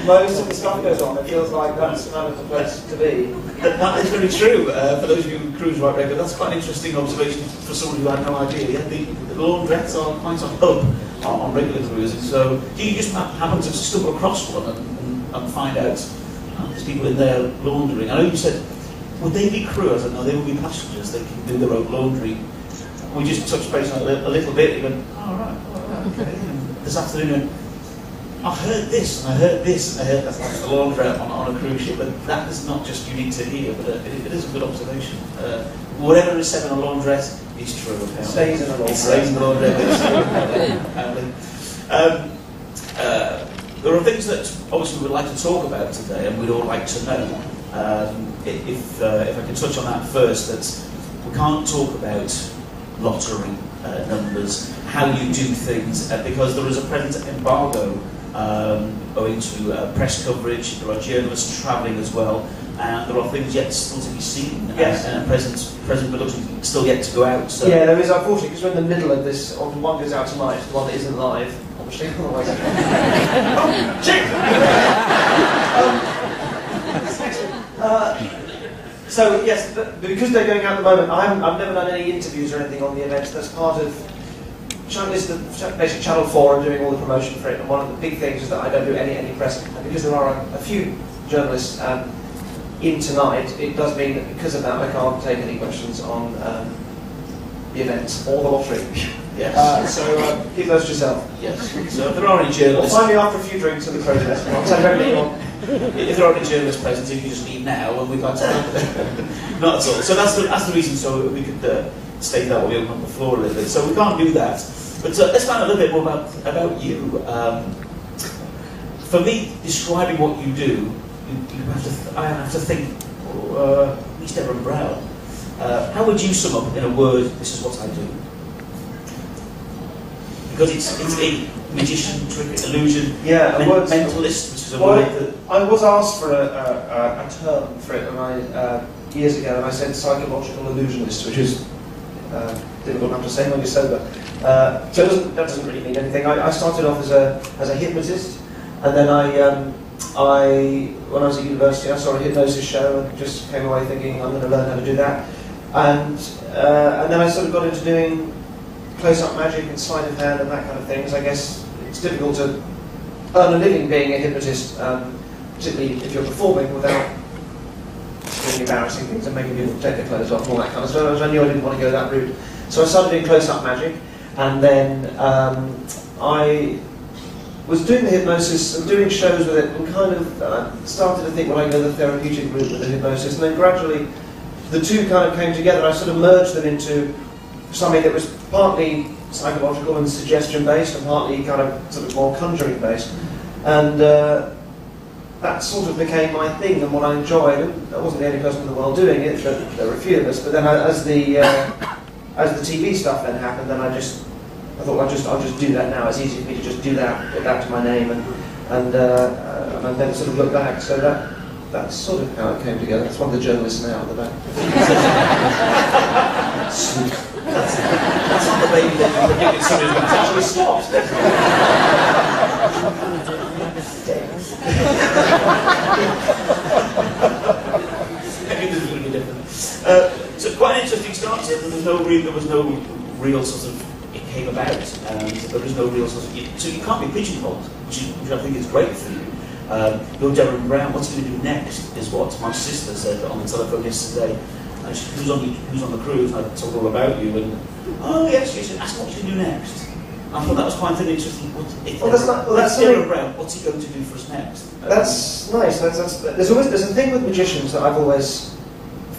most of the stuff goes on. It feels like that's kind of the place to be. That is very true. For those of you who cruise right regular, that's quite an interesting observation for someone who had no idea. Yeah, the laundrettes are quite a hub on regular cruises. So do you just happen to stumble across one and find out there's people in there laundering? I know you said, would they be crew? I said, no, they would be passengers. They can do their own laundry. We just touched base on it a little bit. You went, all right, okay. And this afternoon, I heard this, and I heard this, and I heard that's like the laundrette on a cruise ship. But that is not just unique to here, but it is a good observation. Whatever is said in a laundrette is true. Apparently. Stays in a laundrette. It stays in the laundrette. Apparently. There are things that obviously we would like to talk about today, and we'd all like to know. If I can touch on that first, that we can't talk about lottery numbers, how you do things, because there is a present embargo owing to press coverage. There are journalists travelling as well, and there are things yet still to be seen. Yes. And present production still yet to go out. So. Yeah, there is, unfortunately, because we're in the middle of this. One goes out tonight, the one that isn't live. Obviously, otherwise. Oh, shit! So yes, because they're going out at the moment, I've never done any interviews or anything on the events. That's part of basically Channel 4 and doing all the promotion for it. And one of the big things is that I don't do any press. And because there are a few journalists in tonight, it does mean that because of that, I can't take any questions on the events or the lottery. Yes. So keep those to yourself. Yes. So if there are any journalists, find me after a few drinks in the process. I'll tell you everything on. If there are any journalists present, you can just leave now, and we've got to. Not at all. So that's the reason. So we could state that when we open up the floor a little bit. So we can't do that. But let's find out a little bit more about you. For me, describing what you do, I have to think. Who's Derren Brown? How would you sum up in a word? This is what I do. Because it's a magician, trick, illusion, mentalist, which is a word that... I was asked for a term for it years ago, and I said psychological illusionist, which is difficult enough to say when you're sober. So that doesn't really mean anything. I started off as a hypnotist, and then when I was at university, I saw a hypnosis show and just came away thinking I'm going to learn how to do that. And then I sort of got into doing close-up magic and sleight of hand and that kind of things. I guess it's difficult to earn a living being a hypnotist, particularly if you're performing without doing embarrassing things and making people take their clothes off and all that kind of stuff. I knew I didn't want to go that route. So I started doing close-up magic, and then I was doing the hypnosis and doing shows with it, and kind of started to think, well, I can go the therapeutic route with the hypnosis, and then gradually the two kind of came together. I sort of merged them into something that was partly psychological and suggestion-based, and partly kind of sort of more conjuring-based, and that sort of became my thing and what I enjoyed. And I wasn't the only person in the world doing it; there were a few of us. But then, as the TV stuff then happened, then I thought I'll just do that now. It's easy for me to just do that, put that to my name, and I then sort of look back. So that's sort of how it came together. That's one of the journalists now at the back. That's not the baby that you're thinking somebody's going to actually stop. Maybe this is going to be different. So quite an interesting start here. There was no real sort of, it came about. There was no real sort of, so you can't be pigeonholed, which I think is great for you. You're Derren Brown, what's he going to do next is what my sister said on the telephone yesterday. Who's on the cruise? And I told her all about you, and yes, she said, ask what you do next. I thought that was quite an interesting. That's Derren Brown. What's he going to do for us next? That's nice. There's a thing with magicians that I've always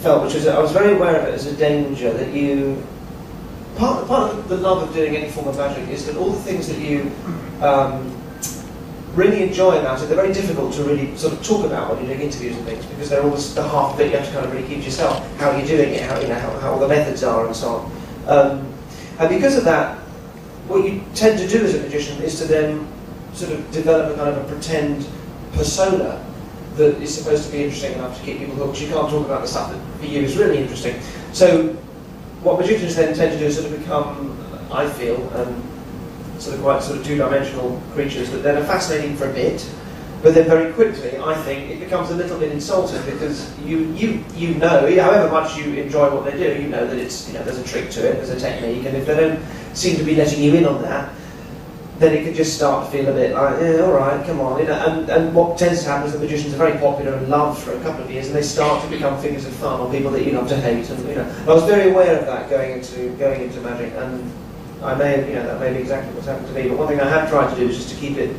felt, which is I was very aware of it as a danger that you. Part of the love of doing any form of magic is that all the things that you really enjoy about it, they're very difficult to really sort of talk about when you're doing interviews and things, because they're always the half bit you have to kind of really keep to yourself. How are you doing it? How all the methods are, and so on. And because of that, what you tend to do as a magician is to then sort of develop a kind of a pretend persona that is supposed to be interesting enough to keep people hooked. You can't talk about the stuff that for you is really interesting. So what magicians then tend to do is sort of become, I feel, sort of quite sort of two-dimensional creatures that then are fascinating for a bit, But then very quickly, I think, it becomes a little bit insulting because you know, however much you enjoy what they do, you know that it's, there's a trick to it, there's a technique, and if they don't seem to be letting you in on that, then it could just start to feel a bit like, all right, come on. And what tends to happen is the magicians are very popular and loved for a couple of years, and they start to become figures of fun or people that you love to hate. And I was very aware of that going into magic, and I may have, that may be exactly what's happened to me. But one thing I have tried to do is just to keep it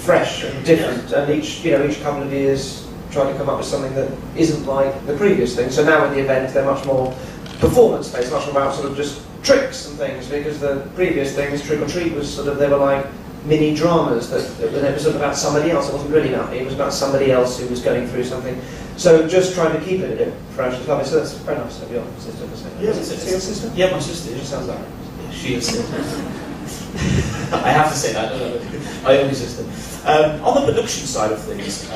fresh and different, and each couple of years try to come up with something that isn't like the previous thing. So now in the event, they're much more performance-based, much more about sort of just tricks and things, because the previous things, Trick or Treat, was sort of, they were like mini dramas that it was about somebody else. It wasn't really about me, it was about somebody else who was going through something. So just trying to keep it a bit fresh and lovely. So that's very nice of your sister to say. Yes, is it your sister? Yeah, my sister. It just sounds like yeah, she is. I have to say that. My only sister. On the production side of things,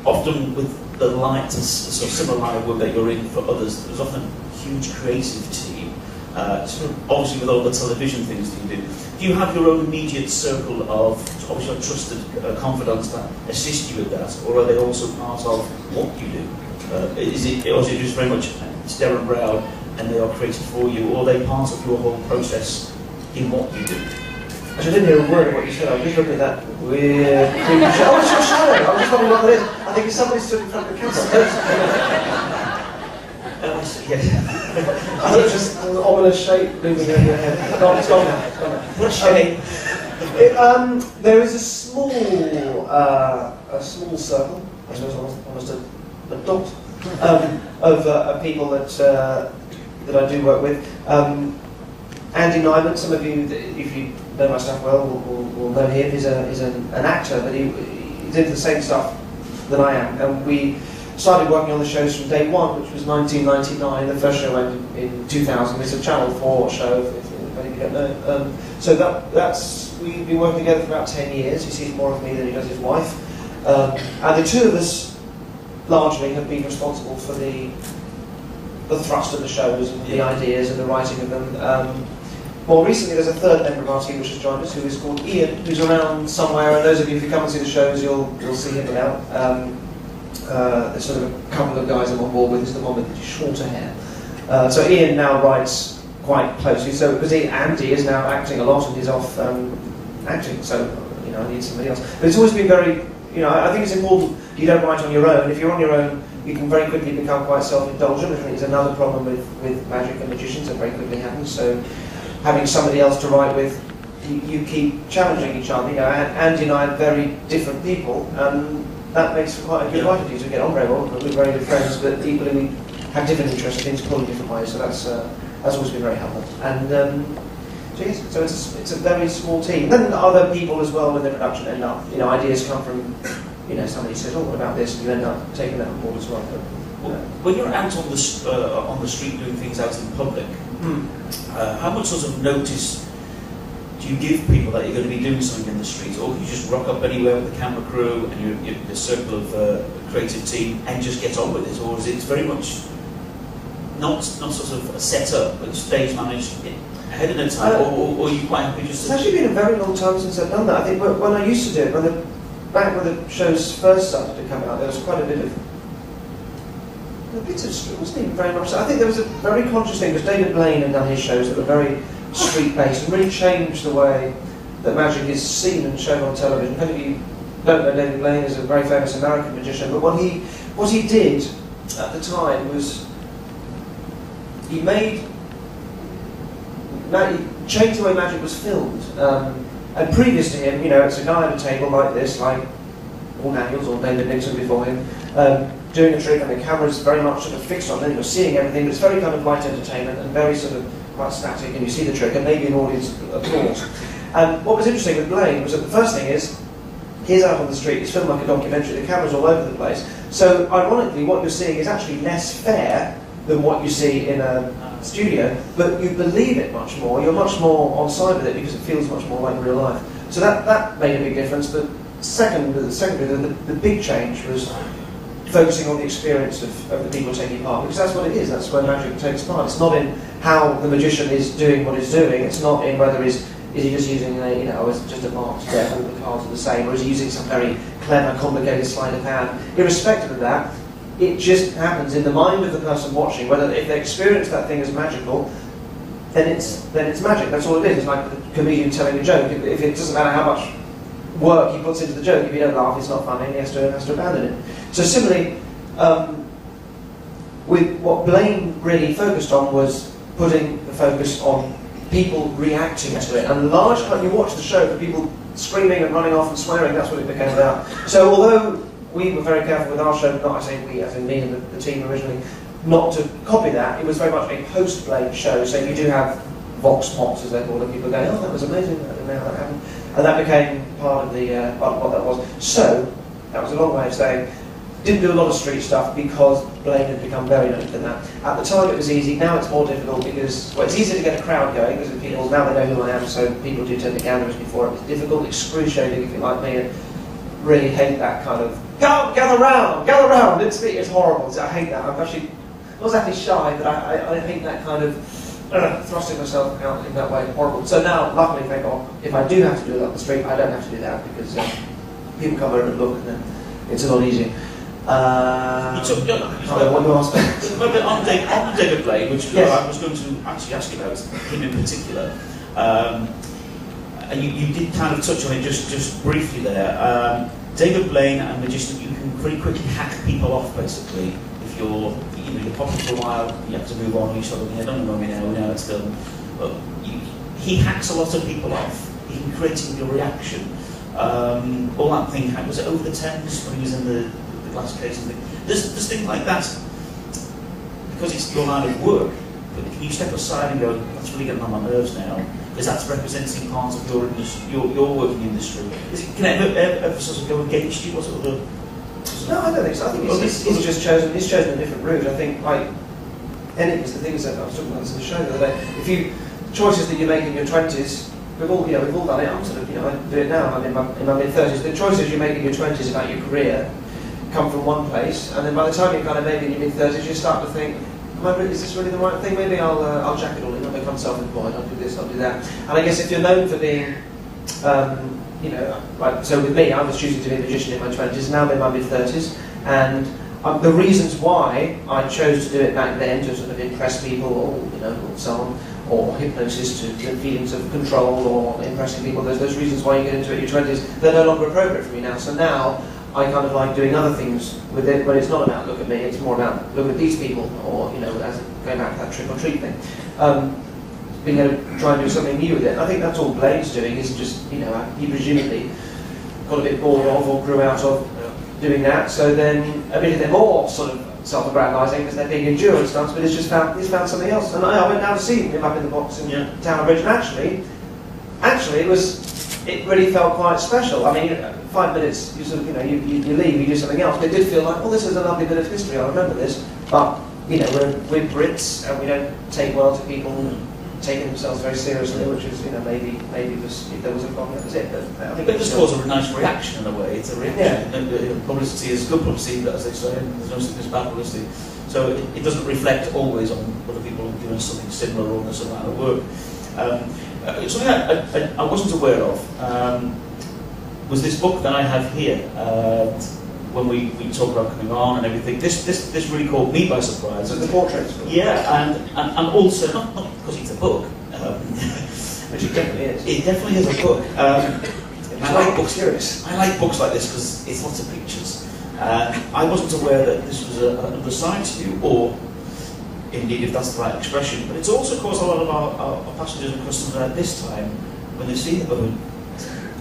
often with the light, sort of similar line of work that you're in for others, there's often a huge creative team. Obviously, with all the television things that you do you have your own immediate circle of obviously trusted confidants that assist you with that, or are they also part of what you do? Is it just very much it's Derren Brown and they are created for you, or are they part of your whole process in what you do? Actually, I didn't hear a word of what you said. I was just looking at that weird creepy shadow. Oh, it's your shadow! I was just wondering what that is. I think it's somebody stood in front of the camera. Yes. I thought it was just an ominous shape moving over your head. It's gone now. It's gone now. What shape? There is a small circle, I suppose almost a dot, of people that I do work with. Andy Nyman, some of you, if you know my stuff well, will know him. He's an actor, but he's into the same stuff that I am. And we started working on the shows from day one, which was 1999. The first show went in 2000. It's a Channel 4 show, if you don't know. So we've been working together for about 10 years. He sees more of me than he does his wife. And the two of us largely have been responsible for the thrust of the shows and the ideas and the writing of them. More recently, there's a third member of our team which has joined us, who is called Ian, who's around somewhere. And those of you, if you come and see the shows, you'll see him about. There's sort of a couple of guys I'm on board with. Is the one with the shorter hair. So Ian now writes quite closely. So because Andy is now acting a lot and he's off acting, so I need somebody else. But it's always been very, I think it's important you don't write on your own. If you're on your own, you can very quickly become quite self-indulgent. I think it's another problem with magic and magicians that very quickly happens. So having somebody else to write with, you keep challenging each other. Andy and I are very different people, and that makes for quite a good writer. We get on very well. We're very good friends, but equally we have different interests and things pull in different ways. So that's always been very helpful. And so it's a very small team. Then other people as well with the production end up. Ideas come from somebody says, "Oh, what about this?" and you end up taking that on board as well. But, when you're out on the street doing things out in public, how much sort of notice do you give people that you're going to be doing something in the street, or you just rock up anywhere with the camera crew and you're the circle of creative team and just get on with it, or is it very much not sort of set up but stage managed ahead of the time, or are you quite happy just? It's actually been a very long time since I've done that. I think when I used to do it, back when the shows first started to come out, there was quite a bit of street, wasn't even very much. I think there was a very conscious thing, because David Blaine had done his shows that were very street-based and really changed the way that magic is seen and shown on television. Many of you don't know David Blaine is a very famous American magician, but what he did at the time was he changed the way magic was filmed. And previous to him, it's a guy at a table like this, like Paul Daniels or David Nixon before him, doing a trick, and the camera's very much sort of fixed on them. You're seeing everything, but it's very kind of light entertainment and very sort of quite static, and you see the trick, and maybe an audience applause. And what was interesting with Blaine was that the first thing is, he's out on the street, it's filmed like a documentary, the camera's all over the place. So, ironically, what you're seeing is actually less fair than what you see in a studio, but you believe it much more, you're much more on side with it because it feels much more like real life. So that made a big difference, but secondly, the big change was focusing on the experience of the people taking part, because that's what it is, that's where magic takes part. It's not in how the magician is doing what he's doing, it's not in whether he's Is he just using just a marked deck, all the cards are the same, or is he using some very clever, complicated sleight of hand? Irrespective of that, it just happens in the mind of the person watching, whether if they experience that thing as magical, then it's magic. That's all it is. It's like the comedian telling a joke. If it doesn't matter how much work he puts into the joke, if you don't laugh, it's not funny, and he has to abandon it. So similarly, with what Blaine really focused on was putting the focus on people reacting to it. And large part, you watch the show for people screaming and running off and swearing, that's what it became about. So although we were very careful with our show, not I say we, as in me and the team originally, not to copy that, it was very much a post-Blaine show, so you do have vox pops, as they call it, people going, oh, that was amazing, I don't know how that happened. And that became part of what that was. So, that was a long way of saying, didn't do a lot of street stuff because Blaine had become very known for that. At the time it was easy, now it's more difficult because, well, it's easier to get a crowd going because people, now they know who I am, so people do tend to gather, as before it was difficult, excruciating if you like me, and really hate that kind of, gather round, it's horrible, I hate that. I was actually shy, but I hate that kind of thrusting myself out in that way, horrible. So now, luckily, thank God, if I do have to do it up the street, I don't have to do that because people come over and look and then it's a lot easier. You took what you asked me. on David Blaine, which yes. I was going to actually ask you about him in particular, and you did kind of touch on it just briefly there. David Blaine and magician, you can pretty quickly hack people off basically. If you're popular for a while, you have to move on. You sort of, don't know me now it's done. But he hacks a lot of people off. He can create your reaction. All that thing, was it over the Thames when he was in the glass case and thing? There's things like that, because it's your line of work, but can you step aside and go, that's really getting on my nerves now, because that's representing part of your working industry. Can it ever sort of go against you? What other... No, I don't think so. I think he's just chosen a different route. I think, like, it's the things that I was talking about this in the show the other day. Choices that you make in your 20s, we've all done it. I'm sort of, I do it now. I'm in my mid-30s. The choices you make in your 20s about your career come from one place, and then by the time you're kind of maybe in your mid-30s, you start to think, is this really the right thing? Maybe I'll jack it all in, I'll become self-employed, I'll do this, I'll do that. And I guess if you're known for being, so with me, I was choosing to be a magician in my 20s, now I'm in my mid-30s, and the reasons why I chose to do it back then, to sort of impress people, or so on, or hypnosis to feelings of control, or impressing people, those reasons why you get into it in your 20s, they're no longer appropriate for me now. So now, I kind of like doing other things with it, but it's not about look at me, it's more about look at these people, or, as going back to that trick or treat thing. Being able to try and do something new with it. I think that's all Blaine's doing, is just, he presumably got a bit bored of or grew out of doing that, so then a bit of them more sort of self-aggrandising because they're big endurance stunts, but he's found something else. And I went down to see him up in the box in Tower Bridge, and actually it really felt quite special. I mean, 5 minutes, you sort of, you leave, you do something else, but it did feel like, this is a lovely bit of history, I remember this, but, we're Brits, and we don't take well to people taking themselves very seriously, which is, maybe if there was a problem, that was it, but I think it just causes a nice reaction in a way. It's a reaction. And publicity is good publicity, but as they say, there's no such as bad publicity. So it doesn't reflect always on other people doing something similar or some amount of work. Something I wasn't aware of was this book that I have here. When we talk about coming on and everything, this really caught me by surprise. So the portraits book. Yeah, and also not because it's a book, which it definitely is. It definitely is a book. I like books. Serious. I like books like this because it's lots of pictures. I wasn't aware that this was another side to you, or indeed if that's the right expression. But it's also caused a lot of our passengers and customers at this time when they see the book.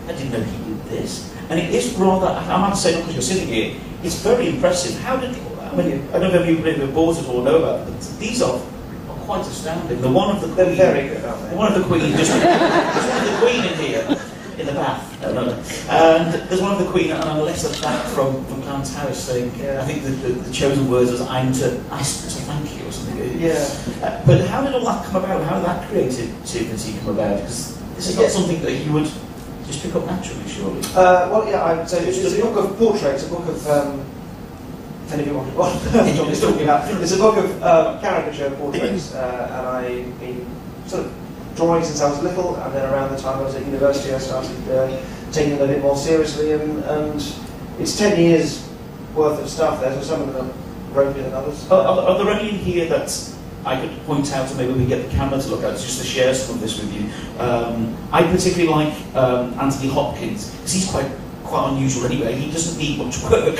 I didn't know he did this. And it is rather, I might say, not because you're sitting here, it's very impressive. I don't know if you've been bought it or know about it, but these are quite astounding. The one of the Queen, very good, aren't they? One of the Queen, there's one of the Queen in here, in the bath. No. And there's one of the Queen and a letter back from Clarence Harris saying, I think the chosen words was, I'm to ask to thank you or something. Yeah. But how did all that come about? How did that creativity come about? Because this is not something that you would just pick up naturally, surely. I'd say it's a book of portraits, a book of, if any of you want what John is talking about. It's a book of caricature portraits, and I've been sort of drawing since I was little, and then around the time I was at university I started taking it a bit more seriously, and it's 10 years worth of stuff there, so some of them are ropey than others. Are there any here that I could point out, and maybe we get the camera to look at, just to share some of this with you? I particularly like Anthony Hopkins, because he's quite unusual anyway. He doesn't need much work,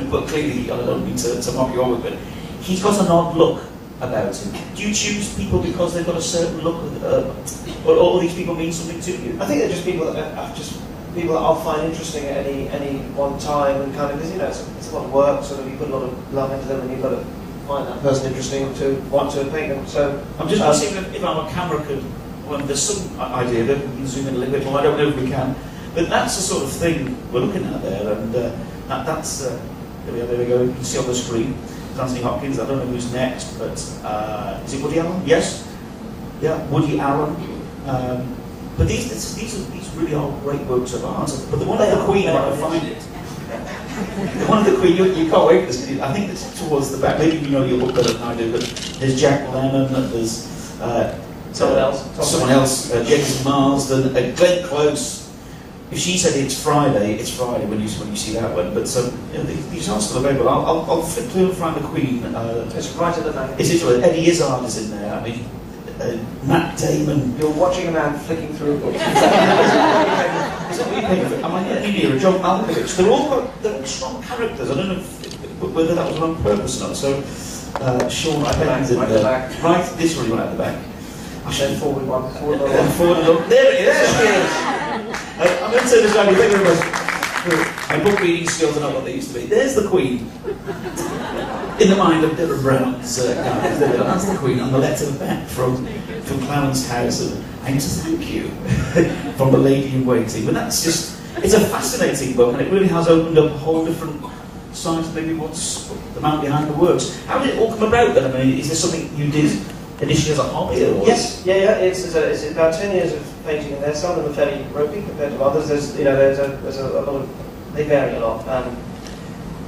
but clearly, I don't mean to mock you all with it, he's got an odd look about him. Do you choose people because they've got a certain look, or all these people mean something to you? I think they're just people that I'll find interesting at any one time, and kind of, because it's a lot of work, sort of you put a lot of love into them, and you've got to find that person interesting to want to paint them. So I'm just seeing if our camera could. Well, there's some idea that we can zoom in a little bit more. I don't know if we can, but that's the sort of thing we're looking at there, and that's there we go. You can see on the screen. Anthony Hopkins. I don't know who's next, but is it Woody Allen? Yes. Yeah, Woody Allen. But these really are great works of art. But the one of the Queen, I find it. The one of the Queen, you can't wait for this. I think it's towards the back. Maybe you know your book better than I do. But there's Jack Lemmon. There's someone else. James Marsden. Glenn Close. If she said it's Friday when you see that one. But these are still available. I'll flip through and find the Queen. It's right at the back. Is it? Eddie Izzard is in there. I mean, Matt Damon. You're watching a man flicking through a book. Is that what you think of it? Am I getting near a John Malkovich? They're all strong characters. I don't know whether that was on purpose or not. So, Sean Penn's in there. Right, this really went out the back. I should forward one. Forward and up. There it is. I'm going to turn this around. Thank you very much. My book reading skills are not what they used to be. There's the Queen. In the mind of Derren Brown's guys. That's the Queen on the letter back from Clarence House. And I'm to thank you from the lady in waiting. But that's just, it's a fascinating book, and it really has opened up a whole different side of maybe what's the man behind the works. How did it all come about then? I mean, is this something you did initially as a hobby? Or yes, yeah. It's about 10 years of painting in there. Some of them are fairly ropey compared to others. There's a lot of, they vary a lot.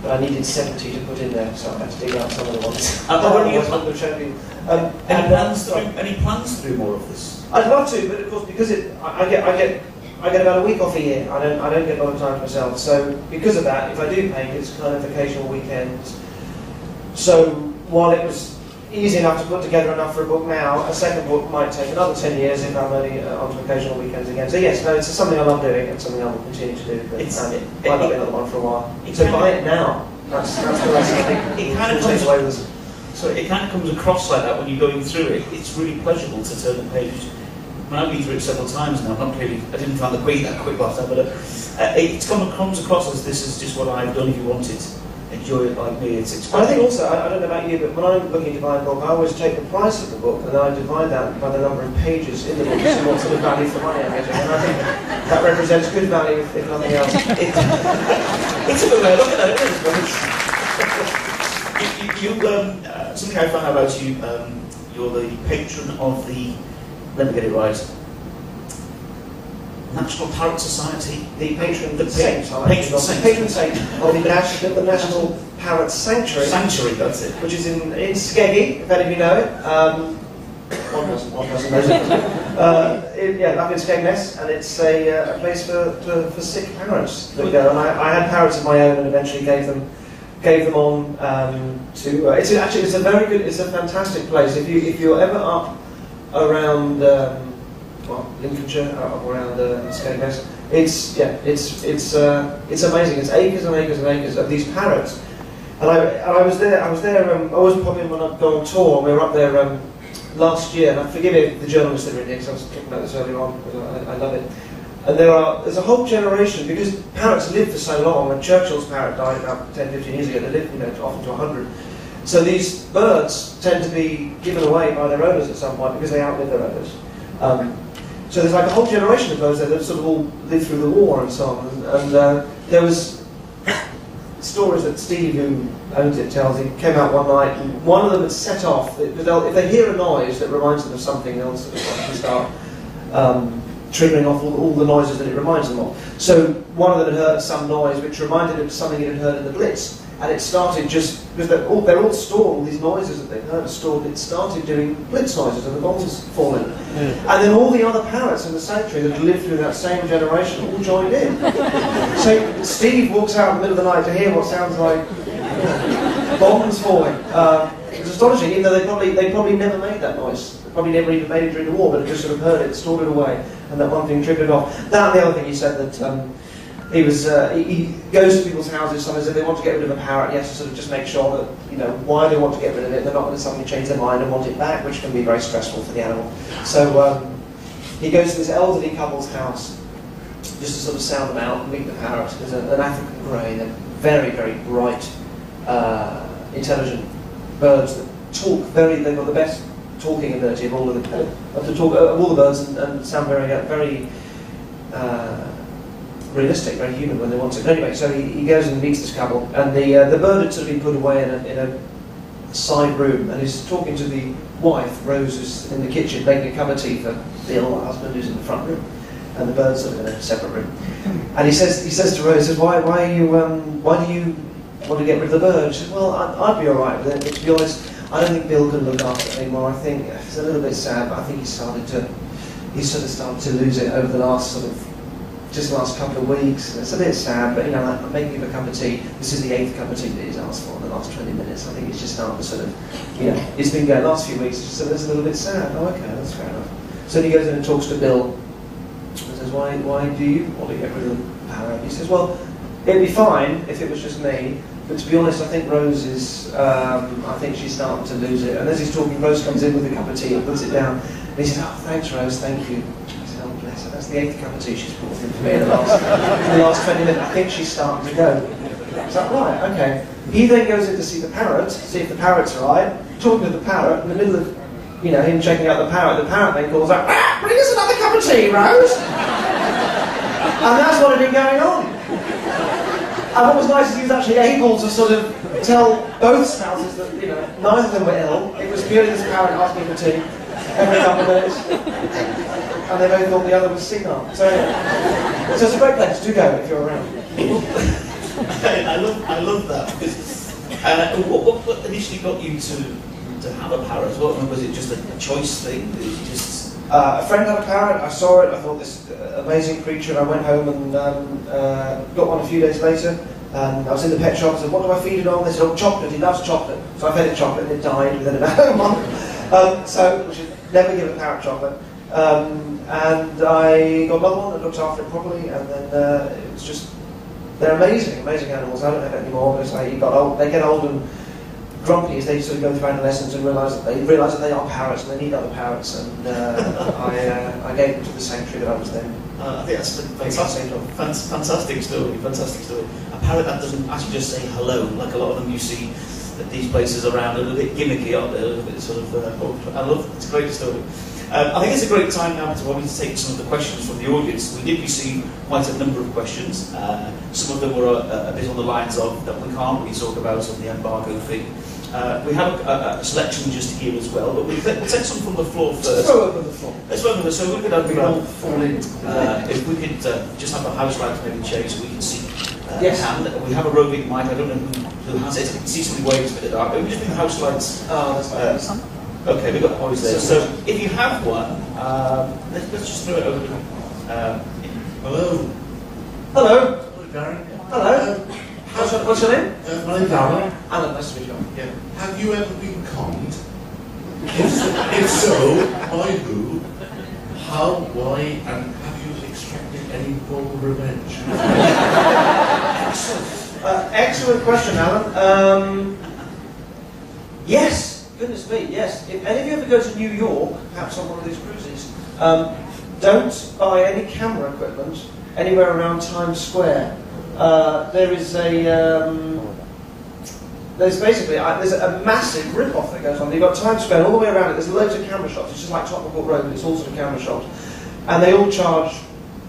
But I needed 70 to put in there, so I had to dig out some of the ones. Any plans to do more of this? I'd love to, but of course, because I get about a week off a year. I don't get a lot of time for myself. So because of that, if I do paint, it's kind of occasional weekends. So while it was easy enough to put together enough for a book now, a second book might take another 10 years if I'm only onto occasional weekends again. So yes, no, it's something I love doing and something I will continue to do. But might not be another one for a while. So buy it now. That's the lesson. It kind of comes across like that when you're going through it. It's really pleasurable to turn the page. I've been through it several times now. I didn't find the Queen that quick last time, but it comes across as this is just what I've done. If you want it, enjoy it like me. It's I think also, I don't know about you, but when I'm looking to buy a book, I always take the price of the book and then I divide that by the number of pages in the book to see what sort of value for money I'm getting. And I think that represents good value, if nothing else. It's a good way of looking at it, isn't it? Something I found out about you, you're the patron of the, let me get it right, National Parrot Society. The patron saint of the National Parrot Sanctuary. That's it. Which is in Skeggy, if any of you know it. One person knows it. Up in Skegness, and it's a place for sick parrots that go. And I had parrots of my own, and eventually gave them on to. It's a fantastic place. If you're ever up around Lincolnshire, around Skegness, it's amazing. It's acres and acres and acres of these parrots. And I was there. I always pop in when I go on tour. We were up there last year, and I forgive the journalists that are in here, because I was talking about this earlier on, because I love it. And there's a whole generation, because parrots live for so long, and Churchill's parrot died about 10, 15 years ago. They live, often to 100. So these birds tend to be given away by their owners at some point because they outlive their owners. So there's like a whole generation of birds there that sort of all lived through the war and so on. And there was stories that Steve, who owns it, tells. He came out one night, and one of them had set off. If they hear a noise that reminds them of something, they'll sort of start triggering off all the noises that it reminds them of. So one of them had heard some noise which reminded him of something he had heard in the Blitz. and it started just, because they're all stored, all these noises that they've heard are stored, it started doing blitz noises and the bombs falling. And then all the other parrots in the sanctuary that had lived through that same generation all joined in. So Steve walks out in the middle of the night to hear what sounds like bombs falling. It's astonishing, even though they probably never made that noise. They probably never even made it during the war, but it just sort of heard it, stored it away, and that one thing triggered it off. That and the other thing he said that he goes to people's houses, sometimes if they want to get rid of a parrot, he has to sort of just make sure that, you know, why they want to get rid of it, they're not going to suddenly change their mind and want it back, which can be very stressful for the animal. So he goes to this elderly couple's house just to sort of sound them out and meet the parrot. There's an African grey, they're very, very bright, intelligent birds that talk they've got the best talking ability of all of the birds and sound very realistic, very human when they want to. But anyway, so he goes and meets this couple, and the bird had sort of been put away in a side room, and he's talking to the wife, Rose, who's in the kitchen making a cup of tea for Bill, the husband, who's in the front room, and the bird's sort of in a separate room. And he says to Rose, why do you want to get rid of the bird? She says, well, I'd be all right with it, but to be honest, I don't think Bill can look after it anymore. I think it's a little bit sad, but I think he's sort of started to lose it over the last couple of weeks. It's a bit sad, but you know, I'm making him a cup of tea. This is the 8th cup of tea that he's asked for in the last 20 minutes. I think he's just starting to sort of, you know, it's been going the last few weeks, so it's a little bit sad. Oh, okay, that's fair enough. So he goes in and talks to Bill and says, why do you want to get rid of the parrot? He says, well, it'd be fine if it was just me, but to be honest, I think Rose is, I think she's starting to lose it. And as he's talking, Rose comes in with a cup of tea and puts it down. And he says, oh, thanks, Rose, thank you. Bless her. That's the 8th cup of tea she's brought in for me in the last 20 minutes. I think she's starting to go. Is that right? Okay. He then goes in to see the parrot, see if the parrot's alright. Talking to the parrot, in the middle of, you know, him checking out the parrot then calls out, bring us another cup of tea, Rose! And that's what had been going on. And what was nice is he was actually able to sort of tell both spouses that, you know, neither of them were ill. It was purely this parrot asking for tea every couple of minutes. And they both thought the other was senile. So it's a great place. Do go if you're around. I love that. Because, what initially got you to have a parrot? Was it just a choice thing? A friend had a parrot. I saw it. I thought this amazing creature. And I went home and got one a few days later. I was in the pet shop. I said, "What do I feed it on?" They said, "Oh, chocolate. He loves chocolate." So I fed it chocolate, and it died within about a month. So we should never give a parrot chocolate. And I got another one that looked after it properly, and then it was just, they're amazing animals. I don't have it anymore because they get old and grumpy as they sort of go through adolescence and realise that they are parrots and they need other parrots, and I gave them to the sanctuary that I was then. I think that's a fantastic story. A parrot that doesn't actually just say hello, like a lot of them you see at these places around, a little bit gimmicky, aren't they? A little bit sort of, I love it. It's a great story. I think it's a great time now to take some of the questions from the audience. We did receive quite a number of questions. Some of them were a bit on the lines of that we can't really talk about on the embargo thing. We have a selection just here as well, but we'll take some from the floor first. Let's throw over the floor. So we could fall in. If we could just have a house light maybe change so we can see. Yes. And we have a roving mic. I don't know who has it. I can see somebody waves a bit dark. We just do the house lights. Oh, that's nice. Okay, we've got boys there. So if you have one, let's just throw it over. Hello. Hello. Hello, Derren. Hello. What's your name? My name's Alan. Alan, nice to meet you. Yeah. Have you ever been conned? If so, by who? How? Why? And have you extracted any form of revenge? Excellent question, Alan. Yes. Goodness me, yes. If any of you ever go to New York, perhaps on one of these cruises, don't buy any camera equipment anywhere around Times Square. There's a massive rip-off that goes on. You've got Times Square all the way around it. There's loads of camera shops. It's just like Tottenham Court Road, but it's all sort of camera shops. And they all charge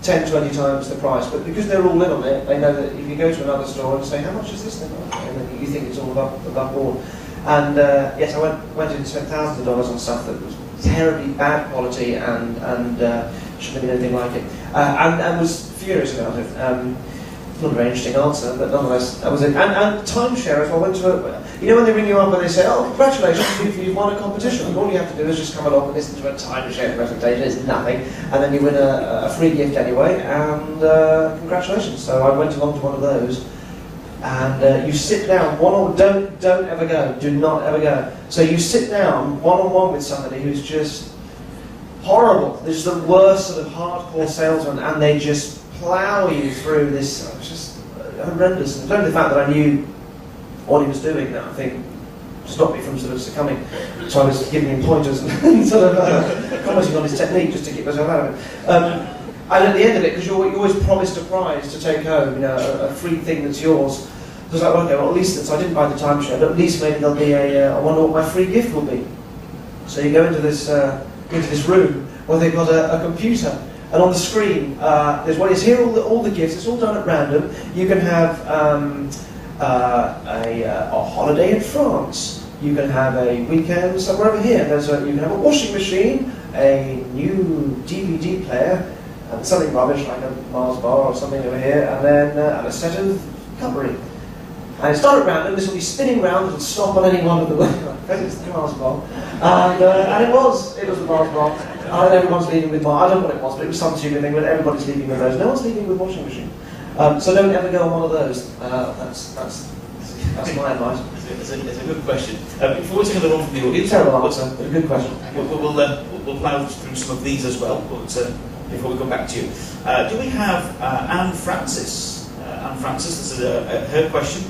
10, 20 times the price. But because they're all in on it, they know that if you go to another store and say, how much is this thing? And then you think it's all above board. And yes, I went in and spent thousands of dollars on stuff that was terribly bad quality and shouldn't have been anything like it. And was furious about it. not a very interesting answer, but nonetheless, that was it. And timeshare as well. Went to you know when they ring you up and they say, "Oh, congratulations, you've won a competition." And all you have to do is just come along and listen to a timeshare presentation. It's nothing, and then you win a free gift anyway. And congratulations. So I went along to one of those, and you sit down don't ever go. Do not ever go. So you sit down one-on-one with somebody who's just horrible. This is the worst sort of hardcore salesman, and they just plough you through this, just horrendous. And only the fact that I knew what he was doing, that I think stopped me from sort of succumbing. So I was giving him pointers and sort of commenting on his technique just to keep myself out of it. And at the end of it, because you're always promised a prize to take home, you know, a free thing that's yours. I was like, well, okay, well, at least since I didn't buy the timeshare, but at least maybe there'll be I wonder what my free gift will be. So you go into this room where they've got a computer. And on the screen, there's what is here, all the gifts. It's all done at random. You can have a holiday in France. You can have a weekend somewhere over here. You can have a washing machine, a new DVD player, and something rubbish like a Mars bar or something over here, and then and a set of cutlery. And it's done at random. This will be spinning round. It'll stop on any one of the. It's the Mars bar, and it was the Mars bar. Everyone's leaving with Mars. I don't know what it was, but it was some stupid thing. But everybody's leaving with those. No one's leaving with washing machine. So don't ever go on one of those. That's my advice. It's a good question. Before we take another one from the audience, Terrible answer, but a good question. We'll plough through some of these as well. But before we come back to you, do we have Anne Francis? Anne Francis, this is her question.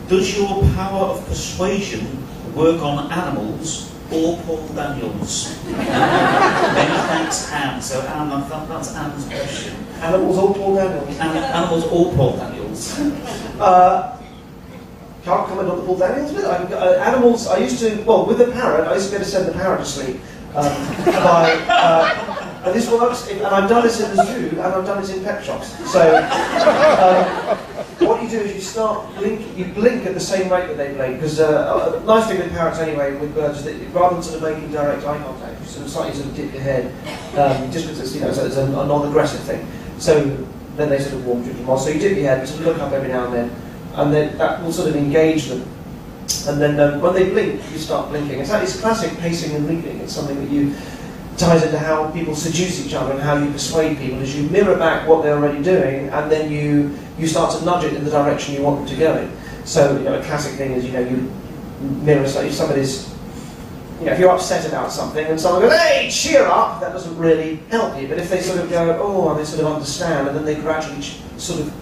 Does your power of persuasion work on animals or Paul Daniels? Many thanks, Anne. So Anne, that's Anne's question. Animals or Paul Daniels? Animals or Paul Daniels? Can't comment on the Paul Daniels bit. Animals, I used to, well, with the parrot, I used to be able to send the parrot to sleep. And this works, and I've done this in the zoo, and I've done this in pet shops. So, what you do is you start you blink at the same rate that they blink, because a nice thing with parrots anyway, with birds, is that rather than sort of making direct eye contact, you sort of slightly dip your head, just because it's, it's a non-aggressive thing. So then they sort of warm to you more. So you dip your head, sort of look up every now and then that will sort of engage them. And then when they blink, you start blinking. It's classic pacing and leaping. It's something that ties into how people seduce each other and how you persuade people, is you mirror back what they're already doing, and then you start to nudge it in the direction you want them to go in. So a classic thing is you mirror, so if somebody's, if you're upset about something and someone goes, "Hey, cheer up," that doesn't really help you. But if they sort of go, "Oh," and they sort of understand, and then they gradually sort of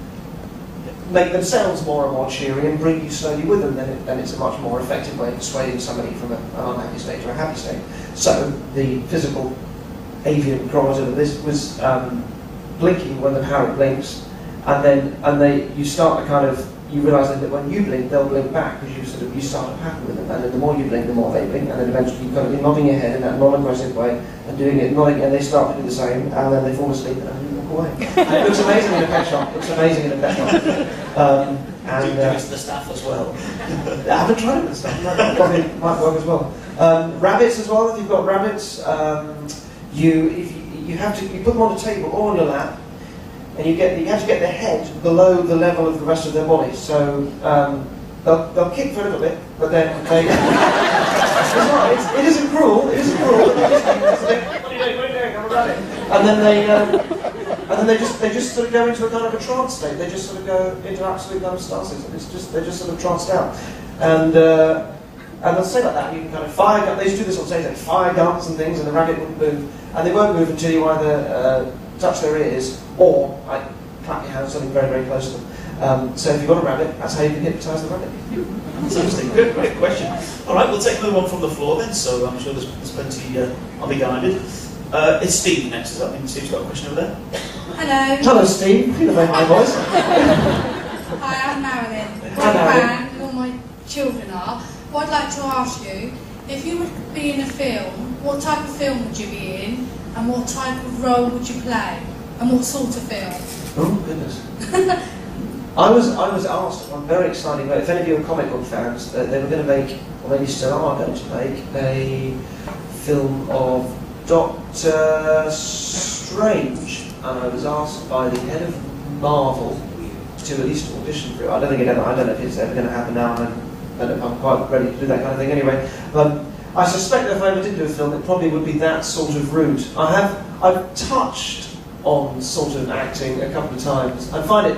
make themselves more and more cheery and bring you slowly with them, then it's a much more effective way of persuading somebody from an unhappy state to a happy state. So the physical avian chromotype of this was blinking when the parrot blinks, and you start to kind of, you realise that when you blink, they'll blink back, because you start a pattern with them, and then the more you blink, the more they blink, and then eventually you've got to be nodding your head in that non-aggressive way, and doing it, nodding, and they start to do the same, and then they fall asleep, and you walk away. And it looks amazing in a pet shop. And do it to the staff as well. I haven't tried it with stuff. Probably might work as well. Rabbits as well. If you've got rabbits, you put them on a table or on your lap, and you have to get their head below the level of the rest of their body. So they'll kick for a little bit, but then they. It isn't cruel. It isn't cruel. What are you doing? I'm a rabbit. And then they just sort of go into a kind of a trance state. They just sort of go into absolute kind of stasis, and they're just sort of tranced out. And they'll say like that. You can kind of fire guns. They used to do this on stage, like fire guns and things, and the rabbit wouldn't move, and they won't move until you either touch their ears or clap your hands, something very, very close to them. So if you've got a rabbit, that's how you can hypnotise the rabbit. That's interesting. Good, great question. All right, we'll take another one from the floor then. So I'm sure there's plenty I'll be guided. It's Steve next. Does that mean Steve's got a question over there? Hello. Hello, Steve. You know my voice. Hi, I'm Marilyn. Hi, Marilyn. And all my children are. What I'd like to ask you, if you would be in a film, what type of film would you be in, and what type of role would you play, and what sort of film? Oh goodness. I was asked on very exciting note, if any of you are comic book fans, they were going to make, or maybe still are going to make, a film of Doctor Strange, and I was asked by the head of Marvel to at least audition for it. I don't know if it's ever going to happen now, and I'm quite ready to do that kind of thing anyway. I suspect that if I ever did do a film, it probably would be that sort of route. I've touched on sort of acting a couple of times. I find it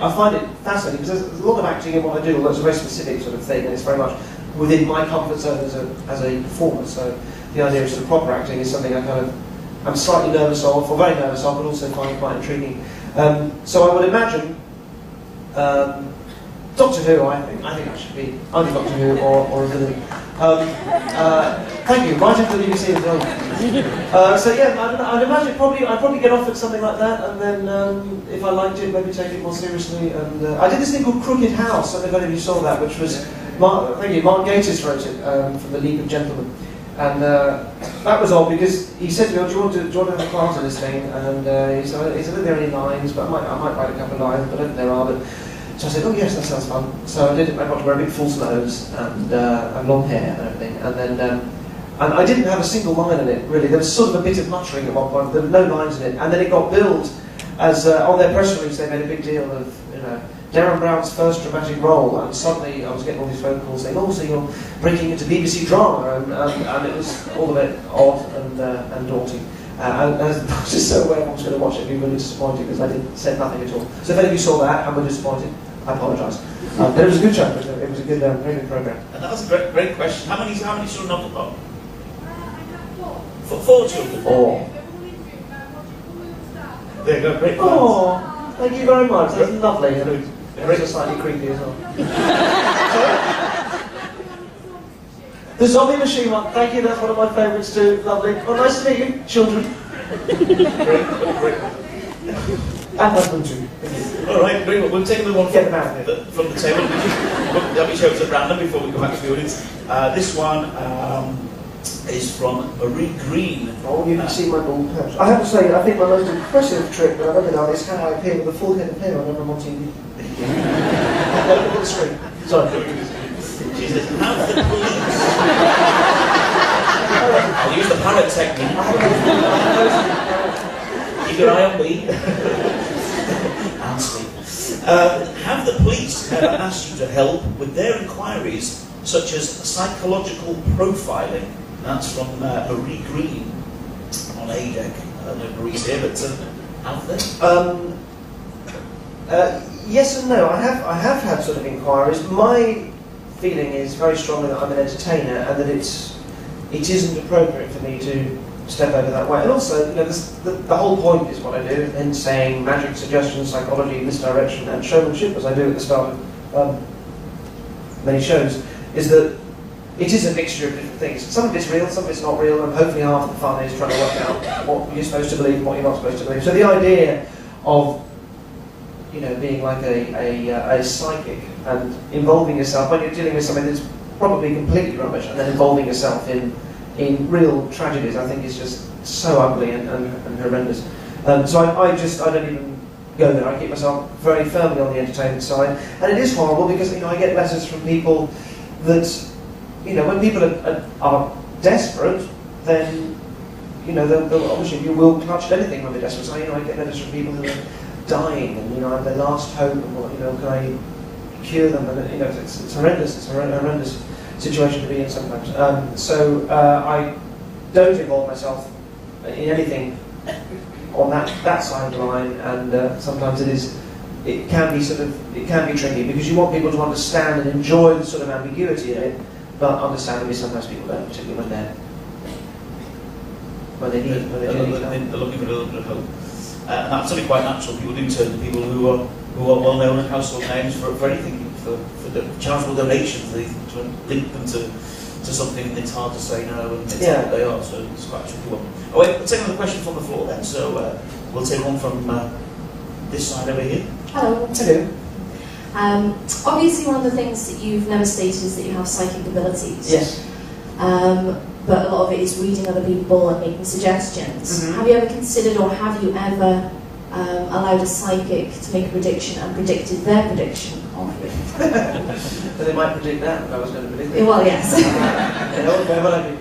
fascinating because there's a lot of acting in what I do, although it's a very specific sort of thing, and it's very much within my comfort zone as a performer. So the idea of sort of proper acting is something I'm slightly nervous of, or very nervous of, but also find quite intriguing. So I would imagine Doctor Who. I think I should be either Doctor Who or a villain. Thank you. Right into the BBC as well. So yeah, I'd imagine I'd probably get offered something like that, and then if I liked it, maybe take it more seriously. And I did this thing called Crooked House. I don't know if you saw that, which was Martin Gatiss wrote it from the League of Gentlemen, and that was odd because he said to me, "Oh, do you want to have a part of this thing?" And he said, "I don't there are any lines, but I might write a couple of lines, but I don't think there are." But so I said, "Oh yes, that sounds fun." So I did it. I got to wear a big false nose and long hair and everything, and then and I didn't have a single line in it really. There was sort of a bit of muttering at one point. There were no lines in it, and then it got billed as on their press release. They made a big deal of Derren Brown's first dramatic role, and suddenly I was getting all these phone calls saying, "Oh, so you're breaking into BBC drama," and it was all a bit odd and daunting. I was just so aware I was going to watch it, being really disappointed because I said nothing at all. So if any of you saw that and were disappointed, I apologise. But it was a good show. It was a good, very good programme. And that was a great question. How many children have you got? I have 4. 4 children. 4. There you go. Great plans. Oh, thank you very much. That's lovely. And it's slightly creepy as well. The zombie machine one. Thank you. That's one of my favourites too. Lovely. Oh, nice to meet you, children. Great. And husband too. All right, brilliant. We'll take another one Get them out here. from the table. Let me show it at random before we go back to the audience. This one is from Marie Green. Oh, you can see my bald patch. I have to say, I think my most impressive trick that I've ever done is how I appear with a full head of hair whenever I'm on TV. Look at the screen. Sorry. She says, "How's the police?" I'll use the parrot technique. Keep your eye on me. And sleep. Have the police ever asked you to help with their inquiries, such as psychological profiling? That's from Marie Green on ADEC. I don't know if Marie's here, but have they? Yes and no. I have had sort of inquiries. My feeling is very strongly that I'm an entertainer and that it isn't appropriate for me to step over that way. And also, the whole point is what I do in saying magic, suggestion, psychology, misdirection, and showmanship, as I do at the start of many shows, is that it is a mixture of different things. Some of it's real, some of it's not real, and hopefully half the fun is trying to work out what you're supposed to believe and what you're not supposed to believe. So the idea of being like a psychic and involving yourself when you're dealing with something that's probably completely rubbish, and then involving yourself in real tragedies, I think is just so ugly and horrendous. So I don't even go there. I keep myself very firmly on the entertainment side, and it is horrible because I get letters from people that when people are desperate, then they'll obviously you will clutch at anything when they're desperate. So I get letters from people who are dying and have their last hope, and can I cure them? And it's horrendous. It's a horrendous situation to be in sometimes. So I don't involve myself in anything on that side of the line, and sometimes it can be tricky because you want people to understand and enjoy the sort of ambiguity in it, but understandably sometimes people don't, particularly when they need help. They're looking for a little bit of hope. And that's only quite natural. People do turn to people who are well known and household names for anything, for the charitable donations. They link them to something, and it's hard to say no, and it's not what they are. So it's quite a tricky one. Oh wait, we'll take another question from the floor then. So we'll take one from this side over here. Hello. Hello. Obviously, one of the things that you've never stated is that you have psychic abilities. Yes. But a lot of it is reading other people and making suggestions. Mm-hmm. Have you ever considered, or have you ever allowed a psychic to make a prediction and predicted their prediction of you? But they might predict that, but I was going to predict it. Well, yes. Okay, well, I do.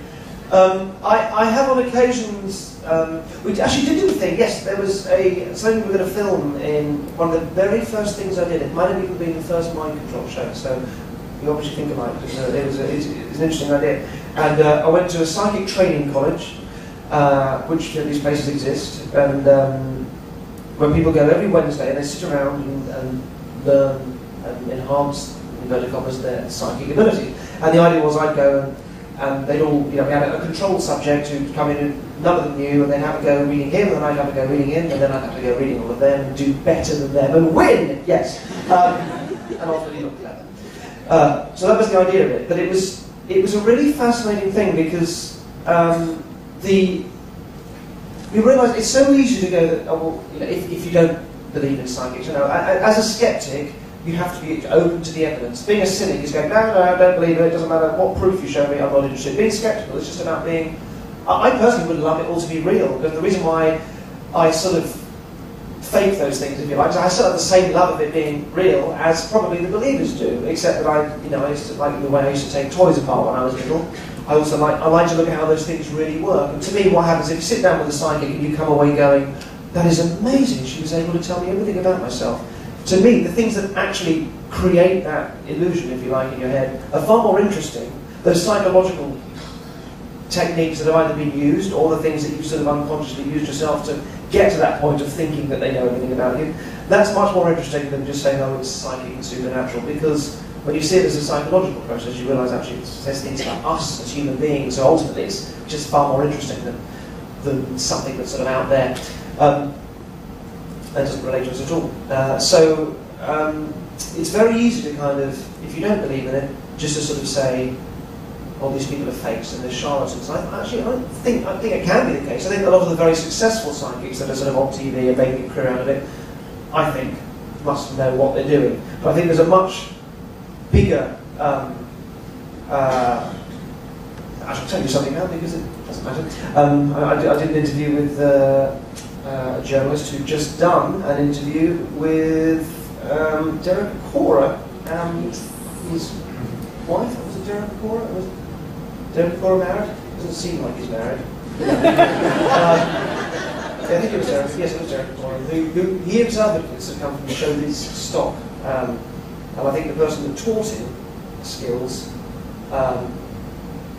I have on occasions, we actually did do a thing, yes, there was something we were going to film in one of the very first things I did. It might have even been the first mind control show, so you obviously think alike. It was an interesting idea. And I went to a psychic training college, which these places exist, and where people go every Wednesday and they sit around and learn and enhance, in inverted commas, their psychic ability. And the idea was I'd go and they'd all, we had a controlled subject who'd come in and none of them knew, and they'd have to go reading him, and then I'd have to go reading him, and then I'd have to go reading all of them and do better than them and win, yes. And ultimately look clever. So that was the idea of it. But it was a really fascinating thing because you realise it's so easy to go that, if you don't believe in psychics, as a skeptic, you have to be open to the evidence. Being a cynic is going, no, I don't believe it, it doesn't matter what proof you show me, I'm not interested. Being sceptical is just about being... I personally would love it all to be real, because the reason why I sort of fake those things, if you like, is I still have the same love of it being real as probably the believers do, except that I used to like the way I used to take toys apart when I was little. I also like to look at how those things really work. And to me, what happens if you sit down with a psychic and you come away going, that is amazing, she was able to tell me everything about myself. To me, the things that actually create that illusion, if you like, in your head, are far more interesting. Those psychological techniques that have either been used, or the things that you sort of unconsciously used yourself to get to that point of thinking that they know everything about you. That's much more interesting than just saying, oh, it's psychic and supernatural, because when you see it as a psychological process, you realise actually it says things about us as human beings, so ultimately it's just far more interesting than something that's sort of out there. That doesn't relate to us at all. So it's very easy to kind of, if you don't believe in it, just to sort of say, all these people are fakes and they're charlatans. I think it can be the case. I think a lot of the very successful psychics that are sort of on TV and making a career out of it, I think, must know what they're doing. But I think there's a much bigger... I should tell you something now because it doesn't matter. I did an interview with a journalist who'd just done an interview with Derren and his wife. Was it Derren? Was Derren married? It doesn't seem like he's married. I think it was Derren. Yes, it was Derren. Who he himself had come from showbiz stock, and I think the person that taught him skills